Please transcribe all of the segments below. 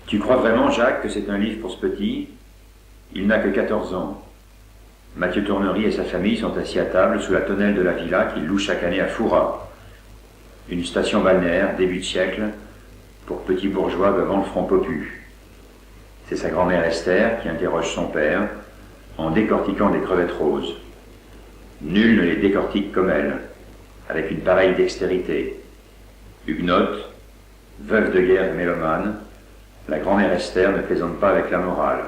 Tu crois vraiment, Jacques, que c'est un livre pour ce petit? Il n'a que 14 ans. Mathieu Tournery et sa famille sont assis à table sous la tonnelle de la villa qu'ils louent chaque année à Fouras, une station balnéaire, début de siècle, pour petits bourgeois devant le front popu. C'est sa grand-mère Esther qui interroge son père en décortiquant des crevettes roses. Nul ne les décortique comme elle, avec une pareille dextérité. Huguenote, veuve de guerre et mélomane, la grand-mère Esther ne plaisante pas avec la morale,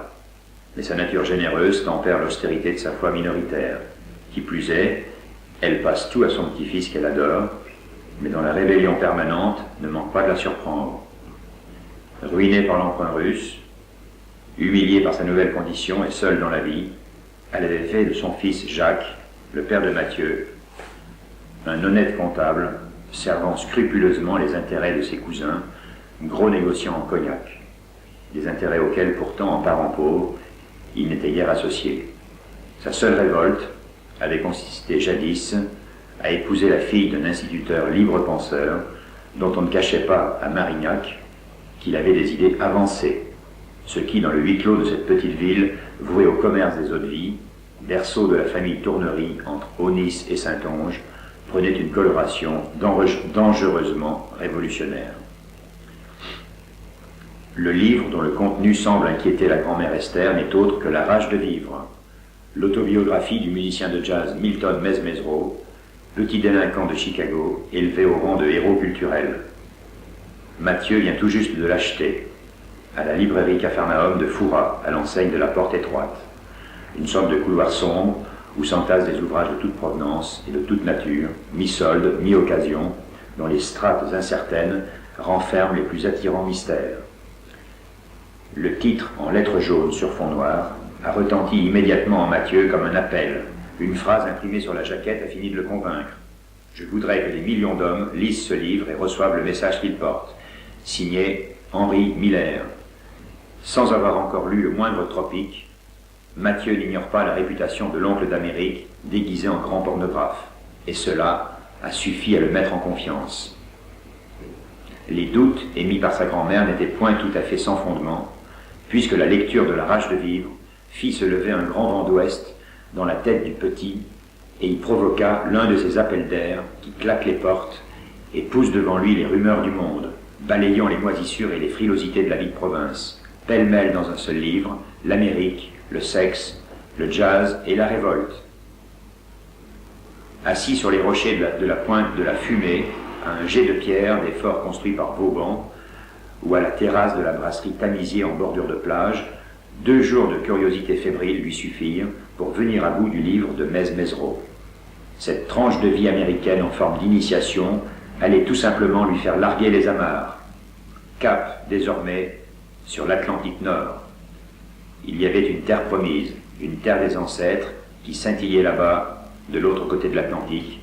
mais sa nature généreuse tempère l'austérité de sa foi minoritaire. Qui plus est, elle passe tout à son petit-fils qu'elle adore, mais dont la rébellion permanente ne manque pas de la surprendre. Ruinée par l'emprunt russe, humiliée par sa nouvelle condition et seule dans la vie, elle avait fait de son fils Jacques, le père de Mathieu, un honnête comptable servant scrupuleusement les intérêts de ses cousins, gros négociants en cognac, des intérêts auxquels pourtant, en parent pauvre, il n'était guère associé. Sa seule révolte avait consisté jadis à épouser la fille d'un instituteur libre-penseur dont on ne cachait pas à Marignac qu'il avait des idées avancées, ce qui, dans le huis clos de cette petite ville vouée au commerce des eaux-de-vie, berceau de la famille Tournery entre Aunis et Saintonge, prenait une coloration dangereusement révolutionnaire. Le livre, dont le contenu semble inquiéter la grand-mère Esther, n'est autre que La rage de vivre, l'autobiographie du musicien de jazz Milton Mesmezro, petit délinquant de Chicago, élevé au rang de héros culturel. Mathieu vient tout juste de l'acheter, à la librairie Capharnaüm de Fouras, à l'enseigne de la Porte Étroite. Une sorte de couloir sombre où s'entassent des ouvrages de toute provenance et de toute nature, mi-solde, mi-occasion, dont les strates incertaines renferment les plus attirants mystères. Le titre, en lettres jaunes sur fond noir, a retenti immédiatement en Mathieu comme un appel. Une phrase imprimée sur la jaquette a fini de le convaincre. Je voudrais que des millions d'hommes lisent ce livre et reçoivent le message qu'il porte. Signé Henry Miller. Sans avoir encore lu le moindre tropique, Mathieu n'ignore pas la réputation de l'oncle d'Amérique déguisé en grand pornographe. Et cela a suffi à le mettre en confiance. Les doutes émis par sa grand-mère n'étaient point tout à fait sans fondement, puisque la lecture de La rage de vivre fit se lever un grand vent d'ouest dans la tête du petit et y provoqua l'un de ces appels d'air qui claquent les portes et poussent devant lui les rumeurs du monde, balayant les moisissures et les frilosités de la vie de province, pêle-mêle dans un seul livre, l'Amérique, le sexe, le jazz et la révolte. Assis sur les rochers de la pointe de la Fumée, à un jet de pierre des forts construits par Vauban, ou à la terrasse de la brasserie Tamisier en bordure de plage, 2 jours de curiosité fébrile lui suffirent pour venir à bout du livre de Mesmezro. Cette tranche de vie américaine en forme d'initiation allait tout simplement lui faire larguer les amarres. Cap, désormais, sur l'Atlantique Nord. Il y avait une terre promise, une terre des ancêtres, qui scintillait là-bas, de l'autre côté de l'Atlantique,